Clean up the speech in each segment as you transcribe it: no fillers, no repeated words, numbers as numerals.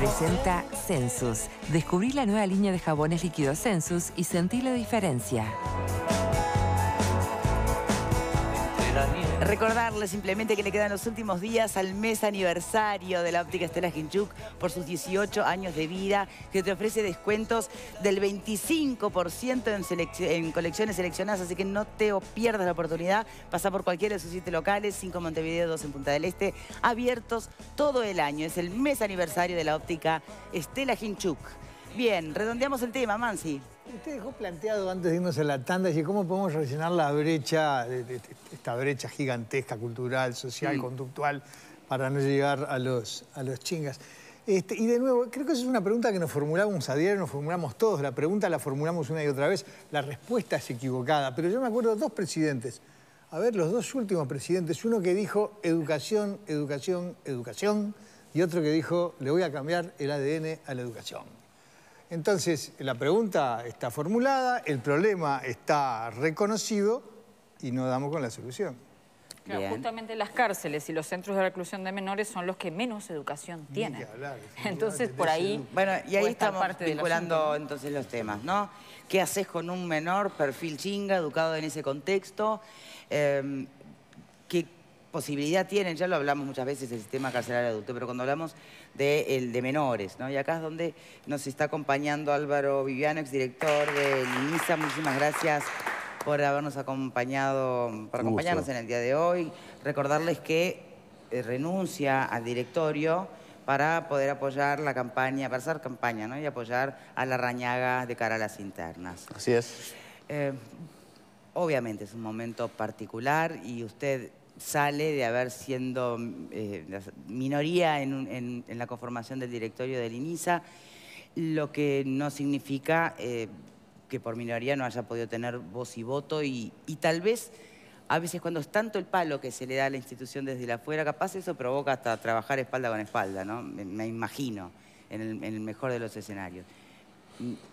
Presenta Sensus. Descubrí la nueva línea de jabones líquidos Sensus y sentí la diferencia. Recordarles simplemente que le quedan los últimos días al mes aniversario de la óptica Stella Hinchuk por sus 18 años de vida, que te ofrece descuentos del 25% en colecciones seleccionadas, así que no te pierdas la oportunidad. Pasa por cualquiera de sus 7 locales, 5 en Montevideo, 2 en Punta del Este, abiertos todo el año. Es el mes aniversario de la óptica Stella Hinchuk. Bien, redondeamos el tema, Mansi. Usted dejó planteado antes de irnos a la tanda y cómo podemos rellenar la brecha, esta brecha gigantesca, cultural, social, conductual, para no llegar a los chingas. Y de nuevo, creo que esa es una pregunta que nos formulamos a diario, nos formulamos todos. La pregunta la formulamos una y otra vez, la respuesta es equivocada. Pero yo me acuerdo de dos presidentes, a ver, los dos últimos presidentes, uno que dijo educación, educación, educación, y otro que dijo le voy a cambiar el ADN a la educación. Entonces, la pregunta está formulada, el problema está reconocido y no damos con la solución. Claro, justamente las cárceles y los centros de reclusión de menores son los que menos educación tienen. Entonces, por ahí... Bueno, y ahí estamos vinculando entonces los temas, ¿no? ¿Qué haces con un menor, perfil chinga, educado en ese contexto? ¿Qué posibilidad tienen? Ya lo hablamos muchas veces, el sistema carcelario adulto, pero cuando hablamos de menores, ¿no? Y acá es donde nos está acompañando Álvaro Viviano, exdirector de INISA. Muchísimas gracias por habernos acompañado, por acompañarnos en el día de hoy. Recordarles que renuncia al directorio para poder apoyar la campaña, para hacer campaña, ¿no? Y apoyar a Larrañaga de cara a las internas. Así es. Obviamente es un momento particular y usted sale de haber sido minoría en la conformación del directorio del INISA, lo que no significa que por minoría no haya podido tener voz y voto y tal vez a veces cuando es tanto el palo que se le da a la institución desde la afuera, capaz eso provoca hasta trabajar espalda con espalda, ¿no? Me imagino, en el mejor de los escenarios.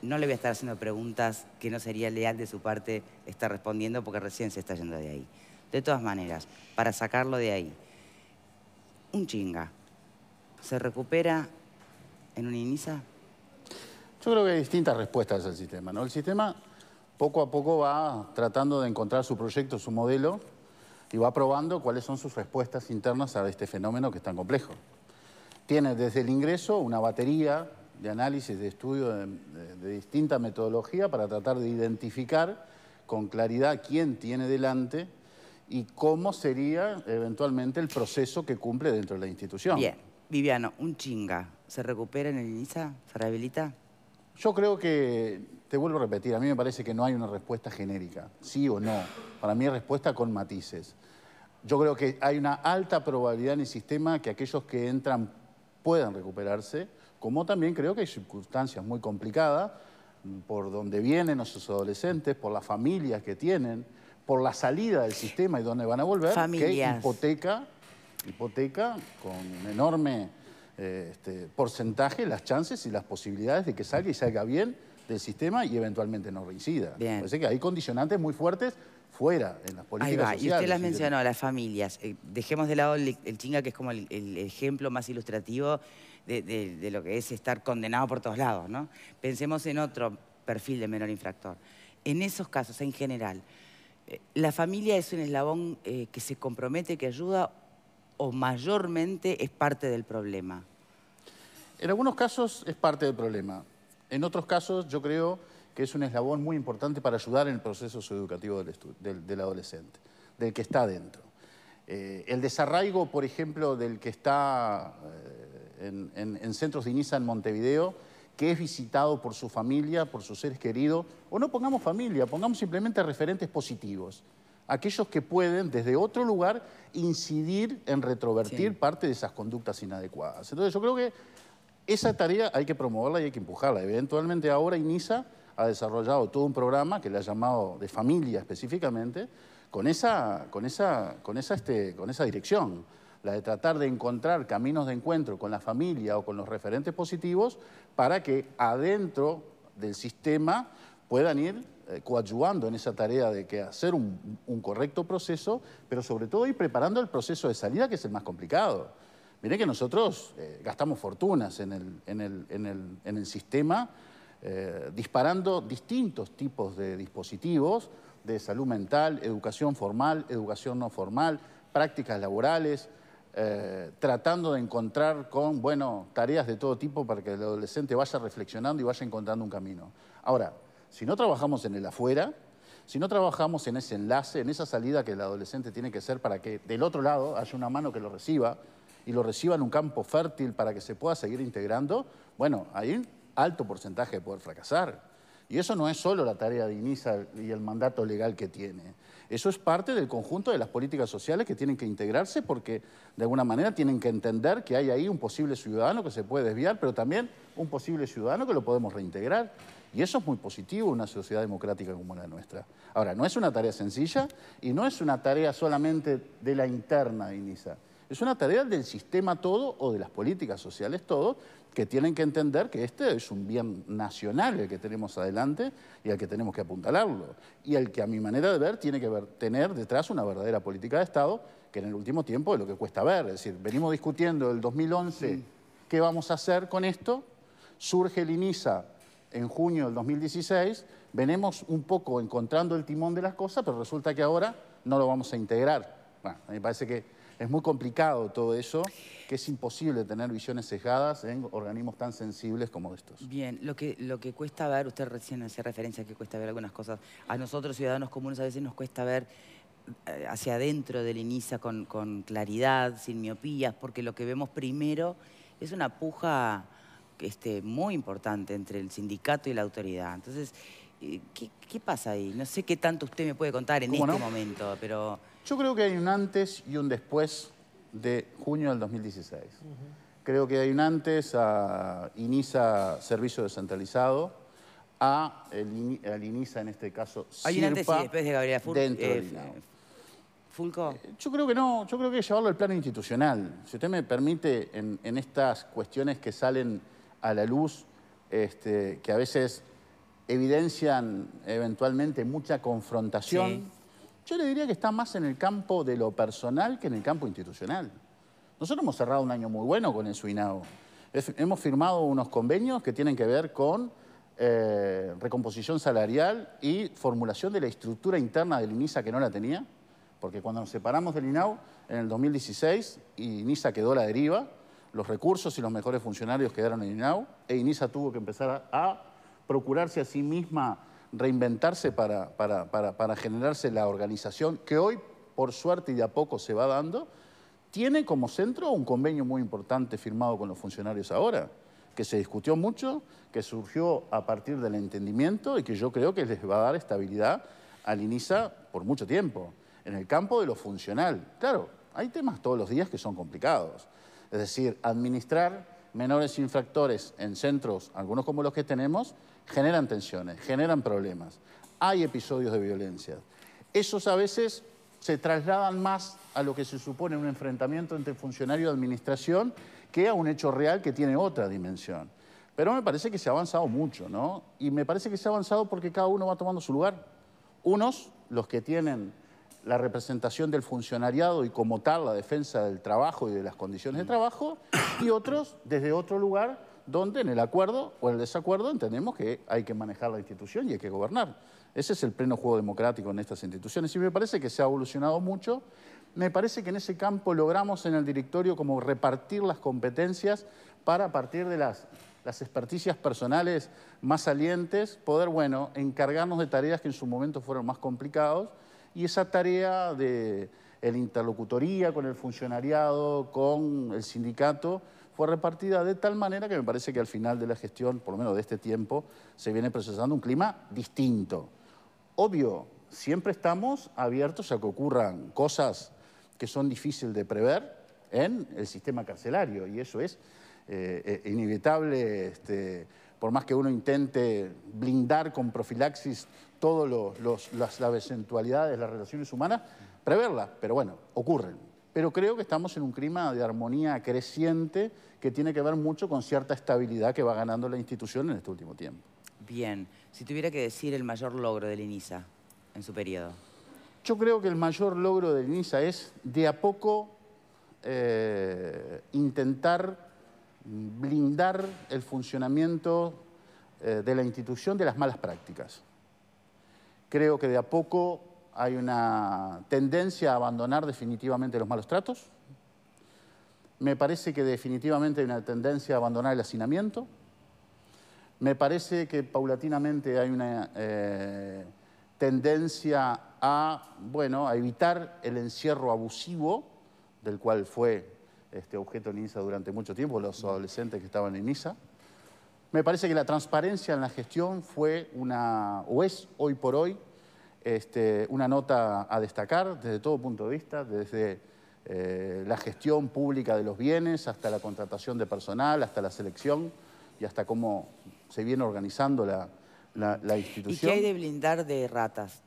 No le voy a estar haciendo preguntas que no sería leal de su parte estar respondiendo porque recién se está yendo de ahí. De todas maneras, para sacarlo de ahí, un chinga, ¿se recupera en un INISA? Yo creo que hay distintas respuestas al sistema, ¿no? El sistema poco a poco va tratando de encontrar su proyecto, su modelo, y va probando cuáles son sus respuestas internas a este fenómeno que es tan complejo. Tiene desde el ingreso una batería de análisis, de estudio de distinta metodología para tratar de identificar con claridad quién tiene delante y cómo sería eventualmente el proceso que cumple dentro de la institución. Bien. Viviano, un chinga, ¿se recupera en el INISA? ¿Se rehabilita? Yo creo que, te vuelvo a repetir, a mí me parece que no hay una respuesta genérica, sí o no. Para mí es respuesta con matices. Yo creo que hay una alta probabilidad en el sistema que aquellos que entran puedan recuperarse, como también creo que hay circunstancias muy complicadas por donde vienen nuestros adolescentes, por las familias que tienen, por la salida del sistema y dónde van a volver, familias, que hipoteca con un enorme porcentaje las chances y las posibilidades de que salga y salga bien del sistema y eventualmente no reincida. Bien. Parece que hay condicionantes muy fuertes fuera en las políticas sociales. Y usted las mencionó, las familias. Dejemos de lado el chinga, que es como el ejemplo más ilustrativo de lo que es estar condenado por todos lados, ¿no? Pensemos en otro perfil de menor infractor. En esos casos, en general, ¿la familia es un eslabón que se compromete, que ayuda o mayormente es parte del problema? En algunos casos es parte del problema. En otros casos yo creo que es un eslabón muy importante para ayudar en el proceso socioeducativo del adolescente, del que está dentro. El desarraigo, por ejemplo, del que está en centros de INISA en Montevideo, que es visitado por su familia, por sus seres queridos, o no pongamos familia, pongamos simplemente referentes positivos. Aquellos que pueden, desde otro lugar, incidir en retrovertir parte de esas conductas inadecuadas. Entonces yo creo que esa tarea hay que promoverla y hay que empujarla. Eventualmente ahora INISA ha desarrollado todo un programa que le ha llamado de familia específicamente, con esa dirección, la de tratar de encontrar caminos de encuentro con la familia o con los referentes positivos para que adentro del sistema puedan ir coadyuvando en esa tarea de que hacer un correcto proceso, pero sobre todo ir preparando el proceso de salida, que es el más complicado. Mirá que nosotros gastamos fortunas en el sistema, disparando distintos tipos de dispositivos de salud mental, educación formal, educación no formal, prácticas laborales, tratando de encontrar con, bueno, tareas de todo tipo para que el adolescente vaya reflexionando y vaya encontrando un camino. Ahora, si no trabajamos en el afuera, si no trabajamos en ese enlace, en esa salida que el adolescente tiene que hacer para que del otro lado haya una mano que lo reciba y lo reciba en un campo fértil para que se pueda seguir integrando, bueno, hay un alto porcentaje de poder fracasar. Y eso no es solo la tarea de INISA y el mandato legal que tiene. Eso es parte del conjunto de las políticas sociales que tienen que integrarse porque de alguna manera tienen que entender que hay ahí un posible ciudadano que se puede desviar, pero también un posible ciudadano que lo podemos reintegrar. Y eso es muy positivo en una sociedad democrática como la nuestra. Ahora, no es una tarea sencilla y no es una tarea solamente de la interna de INISA. Es una tarea del sistema todo o de las políticas sociales todo, que tienen que entender que este es un bien nacional el que tenemos adelante y al que tenemos que apuntalarlo. Y el que, a mi manera de ver, tiene que tener detrás una verdadera política de Estado, que en el último tiempo es lo que cuesta ver. Es decir, venimos discutiendo el 2011 qué vamos a hacer con esto, surge el INISA en junio del 2016, venimos un poco encontrando el timón de las cosas, pero resulta que ahora no lo vamos a integrar. Bueno, a mí me parece que es muy complicado todo eso, que es imposible tener visiones sesgadas en organismos tan sensibles como estos. Bien, lo que cuesta ver, usted recién hacía referencia a que cuesta ver algunas cosas, a nosotros ciudadanos comunes a veces nos cuesta ver hacia adentro del INISA con claridad, sin miopías, porque lo que vemos primero es una puja muy importante entre el sindicato y la autoridad. Entonces, ¿qué pasa ahí? No sé qué tanto usted me puede contar en este momento, pero... Yo creo que hay un antes y un después de junio del 2016. Creo que hay un antes a INISA Servicio Descentralizado, al INISA en este caso SIRPA. ¿Hay un antes y después de Gabriela Fulco? Yo creo que no, yo creo que hay que llevarlo al plano institucional. Si usted me permite, en estas cuestiones que salen a la luz, que a veces evidencian eventualmente mucha confrontación, sí. Yo le diría que está más en el campo de lo personal que en el campo institucional. Nosotros hemos cerrado un año muy bueno con el SUINAO. Hemos firmado unos convenios que tienen que ver con recomposición salarial y formulación de la estructura interna del INISA que no la tenía, porque cuando nos separamos del INAO en el 2016, INISA quedó a la deriva, los recursos y los mejores funcionarios quedaron en INAO, e INISA tuvo que empezar a procurarse a sí misma reinventarse para generarse la organización que hoy, por suerte y de a poco se va dando, tiene como centro un convenio muy importante firmado con los funcionarios ahora, que se discutió mucho, que surgió a partir del entendimiento y que yo creo que les va a dar estabilidad al INISA por mucho tiempo. En el campo de lo funcional, claro, hay temas todos los días que son complicados. Es decir, administrar menores infractores en centros, algunos como los que tenemos, generan tensiones, generan problemas. Hay episodios de violencia. Esos a veces se trasladan más a lo que se supone un enfrentamiento entre funcionario y administración que a un hecho real que tiene otra dimensión. Pero me parece que se ha avanzado mucho, ¿no? Y me parece que se ha avanzado porque cada uno va tomando su lugar. Unos, los que tienen la representación del funcionariado y como tal la defensa del trabajo y de las condiciones de trabajo, y otros desde otro lugar donde en el acuerdo o en el desacuerdo entendemos que hay que manejar la institución y hay que gobernar. Ese es el pleno juego democrático en estas instituciones y me parece que se ha evolucionado mucho. Me parece que en ese campo logramos en el directorio como repartir las competencias para a partir de las experticias personales más salientes poder, bueno, encargarnos de tareas que en su momento fueron más complicadas. Y esa tarea de la interlocutoría con el funcionariado, con el sindicato, fue repartida de tal manera que me parece que al final de la gestión, por lo menos de este tiempo, se viene procesando un clima distinto. Obvio, siempre estamos abiertos a que ocurran cosas que son difíciles de prever en el sistema carcelario, y eso es inevitable, por más que uno intente blindar con profilaxis todas las eventualidades, las relaciones humanas, preverlas, pero bueno, ocurren. Pero creo que estamos en un clima de armonía creciente que tiene que ver mucho con cierta estabilidad que va ganando la institución en este último tiempo. Bien, si tuviera que decir el mayor logro del INISA en su periodo. Yo creo que el mayor logro del INISA es de a poco intentar blindar el funcionamiento de la institución de las malas prácticas. Creo que de a poco hay una tendencia a abandonar definitivamente los malos tratos. Me parece que definitivamente hay una tendencia a abandonar el hacinamiento. Me parece que paulatinamente hay una tendencia a, bueno, a evitar el encierro abusivo, del cual fue objeto en INISA durante mucho tiempo, los adolescentes que estaban en INISA. Me parece que la transparencia en la gestión fue o es hoy por hoy, una nota a destacar desde todo punto de vista, desde la gestión pública de los bienes, hasta la contratación de personal, hasta la selección y hasta cómo se viene organizando la institución. ¿Y qué hay de blindar de ratas?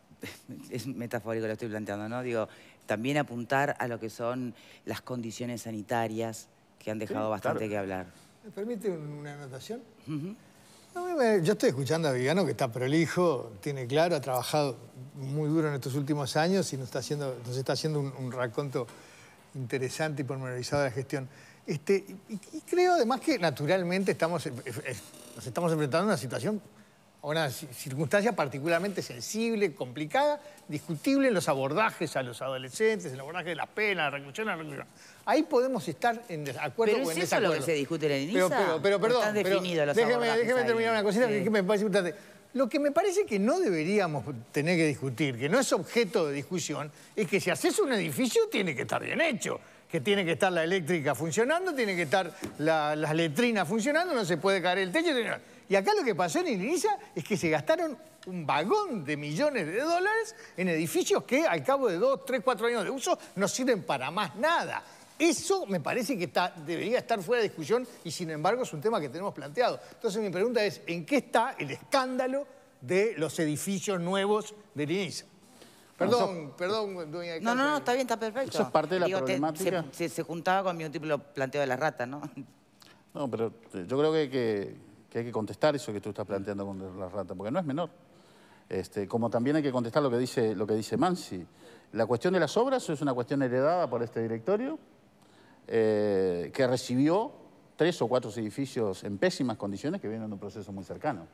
Es metafórico lo que estoy planteando, ¿no? Digo, también apuntar a lo que son las condiciones sanitarias que han dejado bastante que hablar. ¿Me permite una anotación? Yo estoy escuchando a Vigano, que está prolijo, tiene claro, ha trabajado muy duro en estos últimos años y nos está haciendo un raconto interesante y pormenorizado de la gestión. Y creo además que naturalmente nos estamos enfrentando a una situación, a una circunstancia particularmente sensible, complicada, discutible en los abordajes a los adolescentes, en el abordaje de las penas, la reclusión, Ahí podemos estar en acuerdo o en desacuerdo. ¿Pero es eso lo que se discute en el INISA? Pero perdón, déjeme terminar una cosita que me parece importante. Lo que me parece que no deberíamos tener que discutir, que no es objeto de discusión, es que si haces un edificio tiene que estar bien hecho. Que tiene que estar la eléctrica funcionando, tiene que estar las letrinas funcionando, no se puede caer el techo. Y acá lo que pasó en INISA es que se gastaron un vagón de millones de dólares en edificios que al cabo de 2, 3, 4 años de uso no sirven para más nada. Eso me parece que debería estar fuera de discusión y sin embargo es un tema que tenemos planteado. Entonces mi pregunta es, ¿en qué está el escándalo de los edificios nuevos de INISA? Perdón, doña Carmen. No, está bien, está perfecto. Eso es parte de la problemática. Se juntaba con mi último planteo de la rata, ¿no? No, pero yo creo que hay que contestar eso que tú estás planteando con la rata, porque no es menor. Como también hay que contestar lo que dice Mansi. La cuestión de las obras es una cuestión heredada por este directorio, que recibió 3 o 4 edificios en pésimas condiciones que vienen de un proceso muy cercano.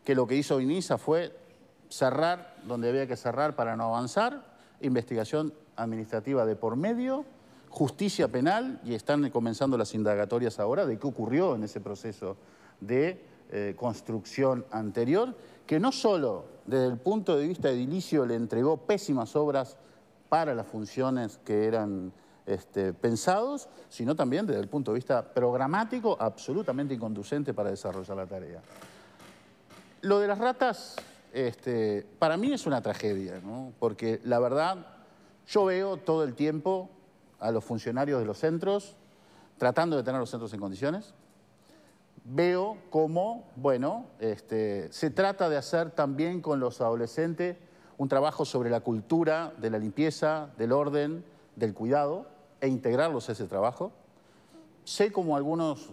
Que lo que hizo INISA fue cerrar donde había que cerrar para no avanzar, investigación administrativa de por medio, justicia penal, y están comenzando las indagatorias ahora de qué ocurrió en ese proceso de construcción anterior, que no solo desde el punto de vista edilicio le entregó pésimas obras para las funciones que eran pensados, sino también desde el punto de vista programático absolutamente inconducente para desarrollar la tarea. Lo de las ratas, para mí es una tragedia, ¿no? Porque la verdad, yo veo todo el tiempo a los funcionarios de los centros tratando de tener los centros en condiciones. Veo cómo, bueno, se trata de hacer también con los adolescentes un trabajo sobre la cultura de la limpieza, del orden, del cuidado, e integrarlos a ese trabajo. Sé cómo algunos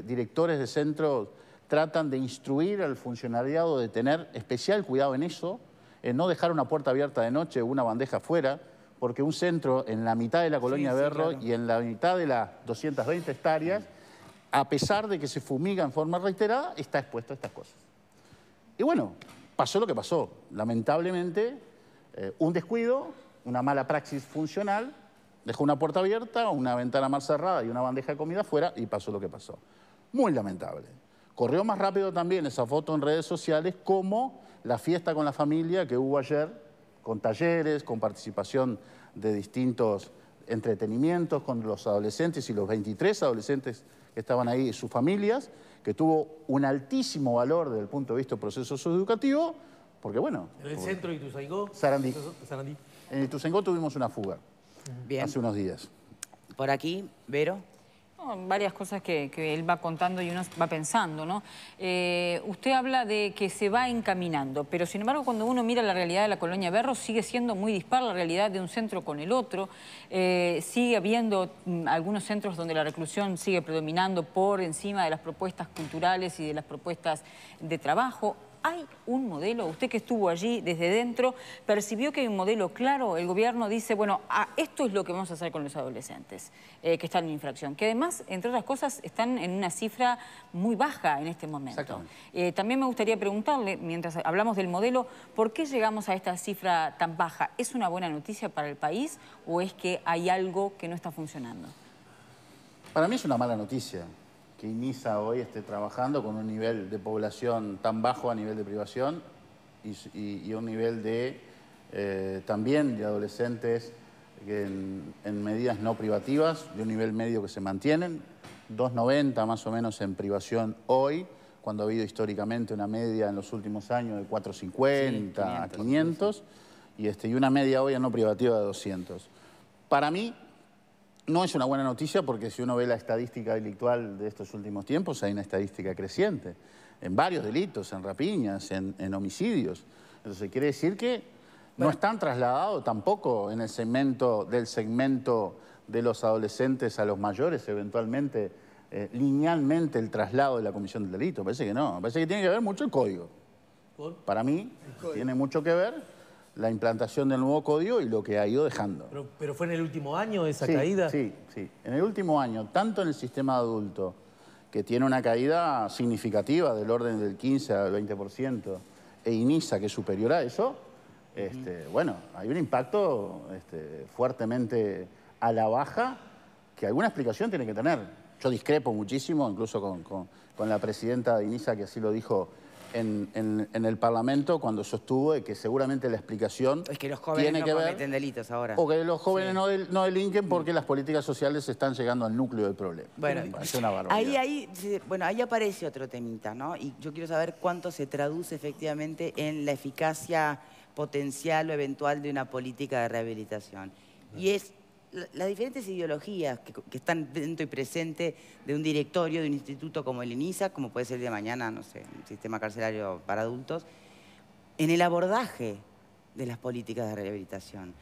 directores de centros tratan de instruir al funcionariado de tener especial cuidado en eso, en no dejar una puerta abierta de noche o una bandeja afuera, porque un centro en la mitad de la colonia Berro y en la mitad de las 220 hectáreas, a pesar de que se fumiga en forma reiterada, está expuesto a estas cosas. Y bueno, pasó lo que pasó. Lamentablemente, un descuido, una mala praxis funcional, dejó una puerta abierta, una ventana mal cerrada y una bandeja de comida afuera y pasó lo que pasó. Muy lamentable. Corrió más rápido también esa foto en redes sociales como la fiesta con la familia que hubo ayer, con talleres, con participación de distintos entretenimientos con los adolescentes y los 23 adolescentes que estaban ahí y sus familias, que tuvo un altísimo valor desde el punto de vista del proceso socioeducativo, porque bueno... ¿En el centro de Ituzaingó? Sarandí. En Ituzaingó tuvimos una fuga. Bien. Hace unos días. Por aquí, Vero. Varias cosas que él va contando y uno va pensando, ¿no? Usted habla de que se va encaminando, pero sin embargo cuando uno mira la realidad de la colonia Berro sigue siendo muy dispar la realidad de un centro con el otro. Sigue habiendo algunos centros donde la reclusión sigue predominando por encima de las propuestas culturales y de las propuestas de trabajo. ¿Hay un modelo? Usted que estuvo allí desde dentro, ¿percibió que hay un modelo claro? El gobierno dice, bueno, esto es lo que vamos a hacer con los adolescentes que están en infracción. Que además, entre otras cosas, están en una cifra muy baja en este momento. También me gustaría preguntarle, mientras hablamos del modelo, ¿por qué llegamos a esta cifra tan baja? ¿Es una buena noticia para el país o es que hay algo que no está funcionando? Para mí es una mala noticia que INISA hoy esté trabajando con un nivel de población tan bajo a nivel de privación y un nivel de también de adolescentes en medidas no privativas, de un nivel medio que se mantienen, 2,90 más o menos en privación hoy, cuando ha habido históricamente una media en los últimos años de 4,50 a 500 y una media hoy en no privativa de 200. Para mí, no es una buena noticia porque si uno ve la estadística delictual de estos últimos tiempos, hay una estadística creciente en varios delitos, en rapiñas, en homicidios. Entonces quiere decir que no están trasladados tampoco en el segmento de los adolescentes a los mayores, eventualmente, linealmente el traslado de la comisión del delito. Parece que no, parece que tiene que ver mucho el código. Para mí, tiene mucho que ver la implantación del nuevo código y lo que ha ido dejando. ¿Pero fue en el último año esa caída? Sí. En el último año, tanto en el sistema adulto, que tiene una caída significativa del orden del 15 al 20%, e INISA, que es superior a eso, bueno, hay un impacto fuertemente a la baja que alguna explicación tiene que tener. Yo discrepo muchísimo, incluso con la presidenta de INISA, que así lo dijo en el Parlamento cuando sostuvo de que seguramente la explicación es que los jóvenes tiene que ver, cometen delitos ahora. O que los jóvenes no delinquen porque las políticas sociales están llegando al núcleo del problema. Bueno, es una barbaridad. Ahí aparece otro temita, ¿no? Y yo quiero saber cuánto se traduce efectivamente en la eficacia potencial o eventual de una política de rehabilitación. Y es las diferentes ideologías que están dentro y presente de un directorio, de un instituto como el INISA, como puede ser el de mañana, no sé, un sistema carcelario para adultos, en el abordaje de las políticas de rehabilitación.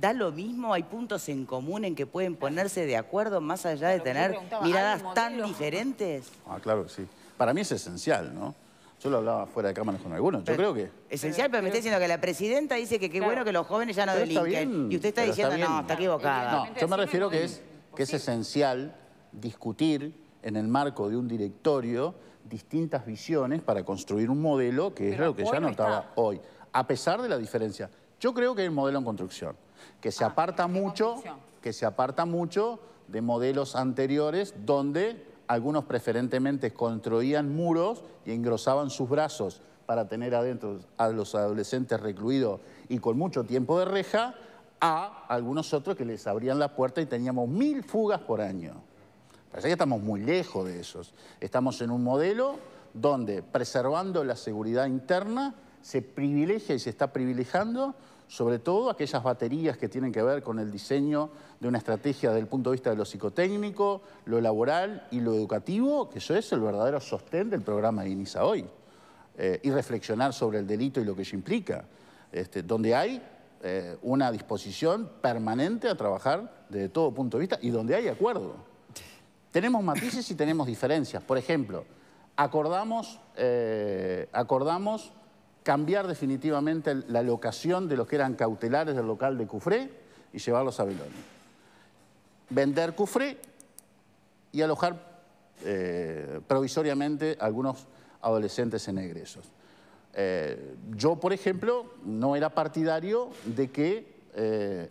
¿Da lo mismo? ¿Hay puntos en común en que pueden ponerse de acuerdo más allá de tener miradas tan diferentes? Claro que sí. Para mí es esencial, ¿no? Yo lo hablaba fuera de cámaras con algunos. Yo creo que... Esencial, pero me está diciendo que la presidenta dice que qué bueno que los jóvenes ya no delinquen. Y usted está diciendo, no, está equivocada. No, yo me refiero que es esencial discutir en el marco de un directorio distintas visiones para construir un modelo que es lo que ya notaba hoy. A pesar de la diferencia. Yo creo que hay un modelo en construcción que se aparta mucho de modelos anteriores donde algunos preferentemente construían muros y engrosaban sus brazos para tener adentro a los adolescentes recluidos y con mucho tiempo de reja, a algunos otros que les abrían la puerta y teníamos 1000 fugas por año. Parece que estamos muy lejos de esos. Estamos en un modelo donde, preservando la seguridad interna, se privilegia y se está privilegiando sobre todo aquellas baterías que tienen que ver con el diseño de una estrategia desde el punto de vista de lo psicotécnico, lo laboral y lo educativo, que eso es el verdadero sostén del programa de INISA hoy. Y reflexionar sobre el delito y lo que ello implica, donde hay una disposición permanente a trabajar desde todo punto de vista y donde hay acuerdo. Tenemos matices y tenemos diferencias. Por ejemplo, acordamos cambiar definitivamente la locación de los que eran cautelares del local de Cufré y llevarlos a Beloni. Vender Cufré y alojar provisoriamente a algunos adolescentes en egresos. Yo, por ejemplo, no era partidario de que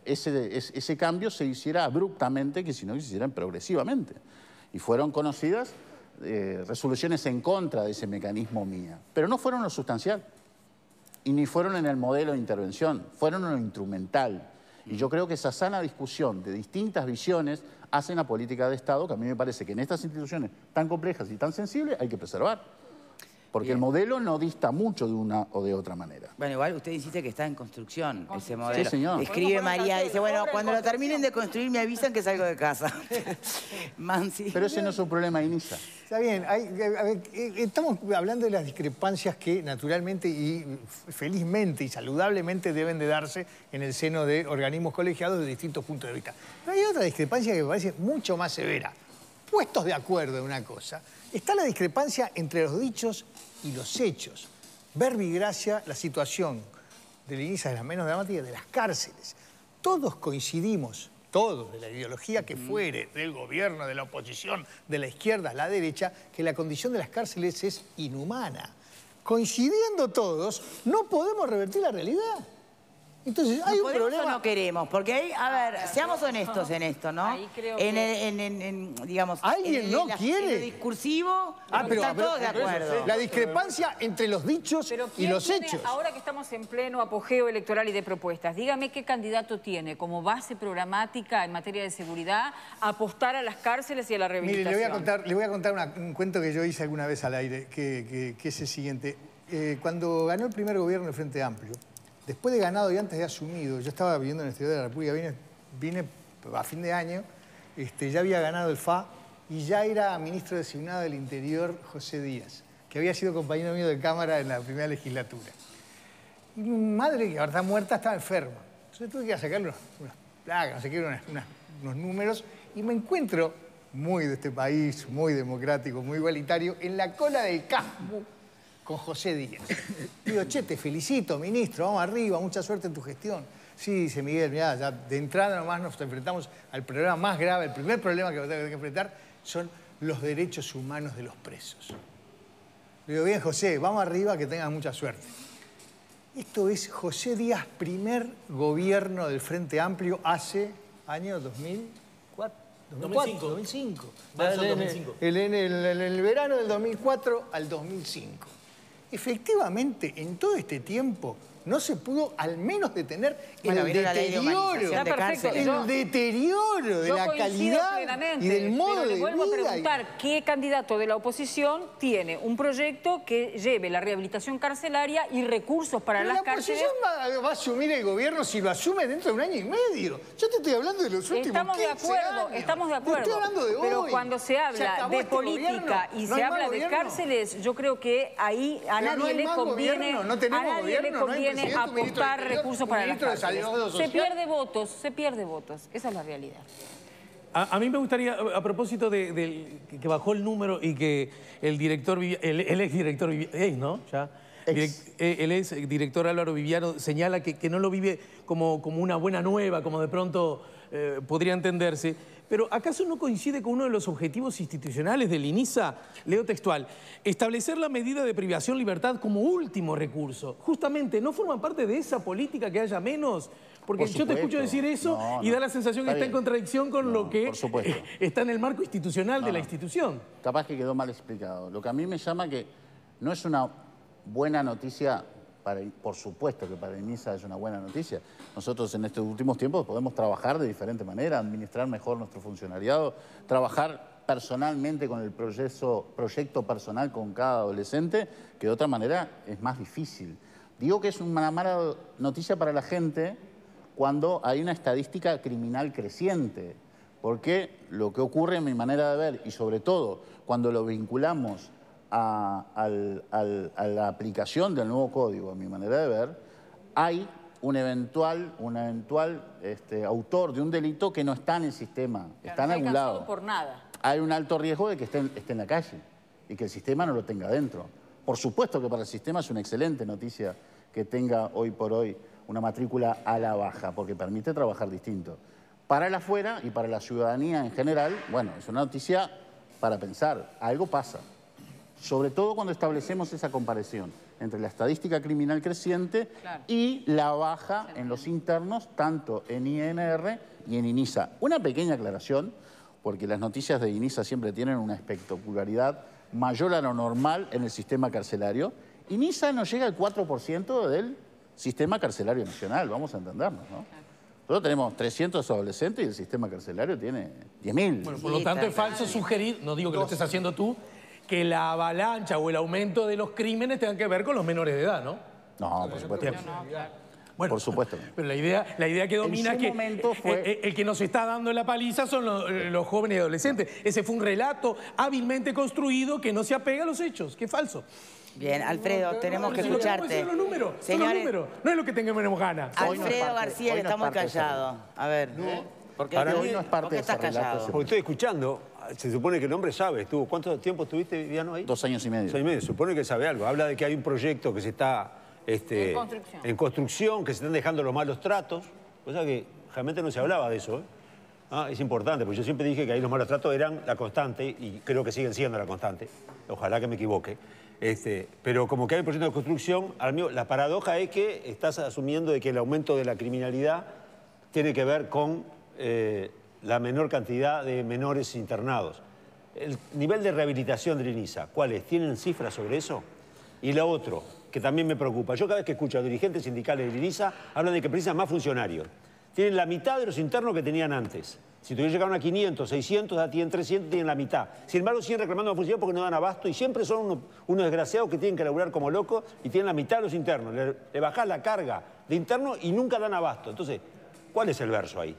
ese cambio se hiciera abruptamente, sino que se hiciera progresivamente. Y fueron conocidas resoluciones en contra de ese mecanismo mía. Pero no fueron lo sustancial. Y ni fueron en el modelo de intervención, fueron en lo instrumental. Y yo creo que esa sana discusión de distintas visiones hace una política de Estado que a mí me parece que en estas instituciones tan complejas y tan sensibles hay que preservar. Porque el modelo no dista mucho de una o de otra manera. Bueno, igual usted insiste que está en construcción ese modelo. Sí, señor. Escribe María, dice, bueno, cuando lo terminen de construir me avisan que salgo de casa. Mansi. Pero ese no es un problema de INISA. Está bien, estamos hablando de las discrepancias que naturalmente y felizmente y saludablemente deben de darse en el seno de organismos colegiados de distintos puntos de vista. Pero hay otra discrepancia que me parece mucho más severa. Puestos de acuerdo en una cosa, está la discrepancia entre los dichos y los hechos. verbigracia la situación del INISA es la menos dramática de las cárceles. Todos coincidimos, todos, de la ideología que fuere, del gobierno, de la oposición, de la izquierda a la derecha, que la condición de las cárceles es inhumana. Coincidiendo todos, no podemos revertir la realidad. Entonces, hay un problema. No queremos, porque ahí, a ver, seamos honestos en esto, ¿no? Ahí creo digamos, ¿alguien no quiere? En lo discursivo, pero están todos de acuerdo. La discrepancia entre los dichos y los hechos. Ahora que estamos en pleno apogeo electoral y de propuestas, dígame qué candidato tiene como base programática en materia de seguridad apostar a las cárceles y a la rehabilitación. Mire, le voy a contar un cuento que yo hice alguna vez al aire, que es el siguiente. Cuando ganó el primer gobierno del Frente Amplio, después de ganado y antes de asumido, yo estaba viviendo en el exterior de la República, vine a fin de año, ya había ganado el FA y ya era ministro designado del Interior José Díaz, que había sido compañero mío de Cámara en la primera legislatura. Y mi madre, que ahora está muerta, estaba enferma. Entonces tuve que ir a sacarle unas plagas, no sé qué, unos números, y me encuentro, muy de este país, muy democrático, muy igualitario, en la cola del CASMU, con José Díaz. Digo, che, te felicito, ministro, vamos arriba, mucha suerte en tu gestión. Sí, dice Miguel, mirá, ya de entrada nomás nos enfrentamos al problema más grave, el primer problema que tengo que enfrentar son los derechos humanos de los presos. Le digo, bien, José, vamos arriba, que tengas mucha suerte. Esto es José Díaz, primer gobierno del Frente Amplio hace año 2004. 2005. Marzo 2005. En el verano del 2004 al 2005. Efectivamente, en todo este tiempo no se pudo al menos detener el deterioro de la calidad y del modo de vida. Le vuelvo a preguntar, ¿qué candidato de la oposición tiene un proyecto que lleve la rehabilitación carcelaria y recursos para las cárceles? La oposición va a asumir el gobierno si lo asume dentro de un año y medio. Yo te estoy hablando de los últimos 15 años. Estamos de acuerdo. Estoy hablando de hoy. Pero cuando se habla de política y se habla de cárceles, yo creo que ahí a nadie le conviene apostar recursos para las cárceles. Se pierde votos. Esa es la realidad. A mí me gustaría, a propósito de que bajó el número y que el director, el exdirector, ¿no? Ya. El exdirector Álvaro Viviano señala que no lo vive como una buena nueva, como de pronto podría entenderse. Pero ¿acaso no coincide con uno de los objetivos institucionales del INISA? Leo textual: establecer la medida de privación de libertad como último recurso. Justamente, ¿no forma parte de esa política que haya menos? Porque yo te escucho decir eso y da la sensación que está en contradicción con lo que está en el marco institucional de la institución. Capaz que quedó mal explicado. Lo que a mí me llama que no es una buena noticia. Por supuesto que para INISA es una buena noticia. Nosotros en estos últimos tiempos podemos trabajar de diferente manera, administrar mejor nuestro funcionariado, trabajar personalmente con el proyecto personal con cada adolescente, que de otra manera es más difícil. Digo que es una mala noticia para la gente cuando hay una estadística criminal creciente, porque lo que ocurre en mi manera de ver, y sobre todo cuando lo vinculamos a la aplicación del nuevo código, a mi manera de ver, hay un eventual autor de un delito que no está en el sistema, está en algún lado. Por nada. Hay un alto riesgo de que esté en la calle y que el sistema no lo tenga dentro. Por supuesto que para el sistema es una excelente noticia que tenga hoy por hoy una matrícula a la baja, porque permite trabajar distinto. Para el afuera y para la ciudadanía en general, bueno, es una noticia para pensar, algo pasa. Sobre todo cuando establecemos esa comparación entre la estadística criminal creciente y la baja en los internos, tanto en INR y en INISA. Una pequeña aclaración, porque las noticias de INISA siempre tienen una espectacularidad mayor a lo normal en el sistema carcelario. INISA no llega al 4% del sistema carcelario nacional, vamos a entendernos, ¿no? Nosotros tenemos 300 adolescentes y el sistema carcelario tiene 10.000. Bueno, por lo tanto es falso sugerir, no digo que lo estés haciendo tú, que la avalancha o el aumento de los crímenes tengan que ver con los menores de edad, ¿no? No, por supuesto. Bueno, por supuesto. Pero la idea que domina es que el que nos está dando la paliza son los jóvenes y adolescentes. Ese fue un relato hábilmente construido que no se apega a los hechos, que es falso. Bien, Alfredo, tenemos que escucharte. Son los números, señores, no es lo que tengamos ganas. Alfredo García, que está muy callado. A ver, para mí no es parte de ese relato. Porque estoy escuchando se supone que el hombre sabe. ¿Cuánto tiempo estuviste, Viviano, ahí? 2 años y medio. 2 años y medio. Se supone que sabe algo. Habla de que hay un proyecto que se está en construcción, que se están dejando los malos tratos. Cosa que realmente no se hablaba de eso, es importante, porque yo siempre dije que ahí los malos tratos eran la constante y creo que siguen siendo la constante. Ojalá que me equivoque. Pero como que hay un proyecto de construcción, la paradoja es que estás asumiendo de que el aumento de la criminalidad tiene que ver con la menor cantidad de menores internados. El nivel de rehabilitación del INISA, ¿cuál es? ¿Tienen cifras sobre eso? Y lo otro, que también me preocupa, yo cada vez que escucho a dirigentes sindicales del INISA, hablan de que precisan más funcionarios. Tienen la mitad de los internos que tenían antes. Si tuvieron llegaron a 500, 600, ya tienen 300, tienen la mitad. Sin embargo, siguen reclamando más funcionarios porque no dan abasto y siempre son unos desgraciados que tienen que laburar como locos y tienen la mitad de los internos. Le bajás la carga de internos y nunca dan abasto. Entonces, ¿cuál es el verso ahí?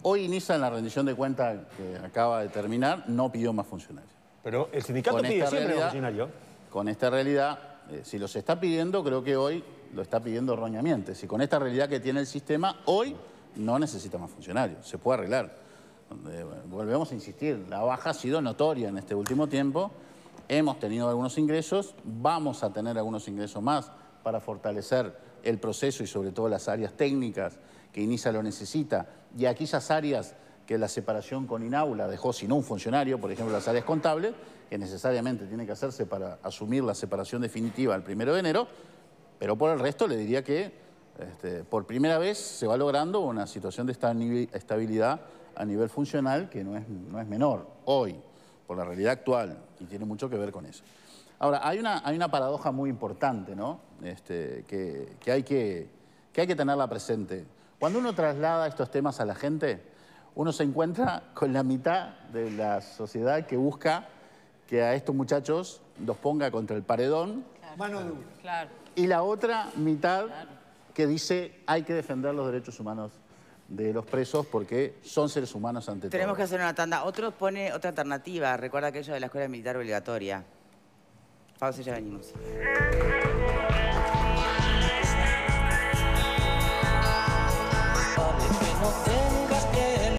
Hoy INISA, en la rendición de cuentas que acaba de terminar, no pidió más funcionarios. Pero el sindicato pide siempre más funcionarios. Con esta realidad, si los está pidiendo, creo que hoy lo está pidiendo erróneamente. Si con esta realidad que tiene el sistema, hoy no necesita más funcionarios, se puede arreglar. Volvemos a insistir, la baja ha sido notoria en este último tiempo, hemos tenido algunos ingresos, vamos a tener algunos ingresos más para fortalecer el proceso y sobre todo las áreas técnicas que INISA lo necesita y aquellas áreas que la separación con INAU dejó sin un funcionario, por ejemplo las áreas contables, que necesariamente tiene que hacerse para asumir la separación definitiva el 1 de enero, pero por el resto le diría que por primera vez se va logrando una situación de estabilidad a nivel funcional que no es menor hoy, por la realidad actual, y tiene mucho que ver con eso. Ahora, hay una paradoja muy importante, ¿no? Que hay que tenerla presente. Cuando uno traslada estos temas a la gente, uno se encuentra con la mitad de la sociedad que busca que a estos muchachos los ponga contra el paredón. Mano dura. Claro. Y la otra mitad que dice hay que defender los derechos humanos de los presos porque son seres humanos ante todo. Tenemos que hacer una tanda. Otro pone otra alternativa. Recuerda aquello de la escuela militar obligatoria. Pausa y ya venimos.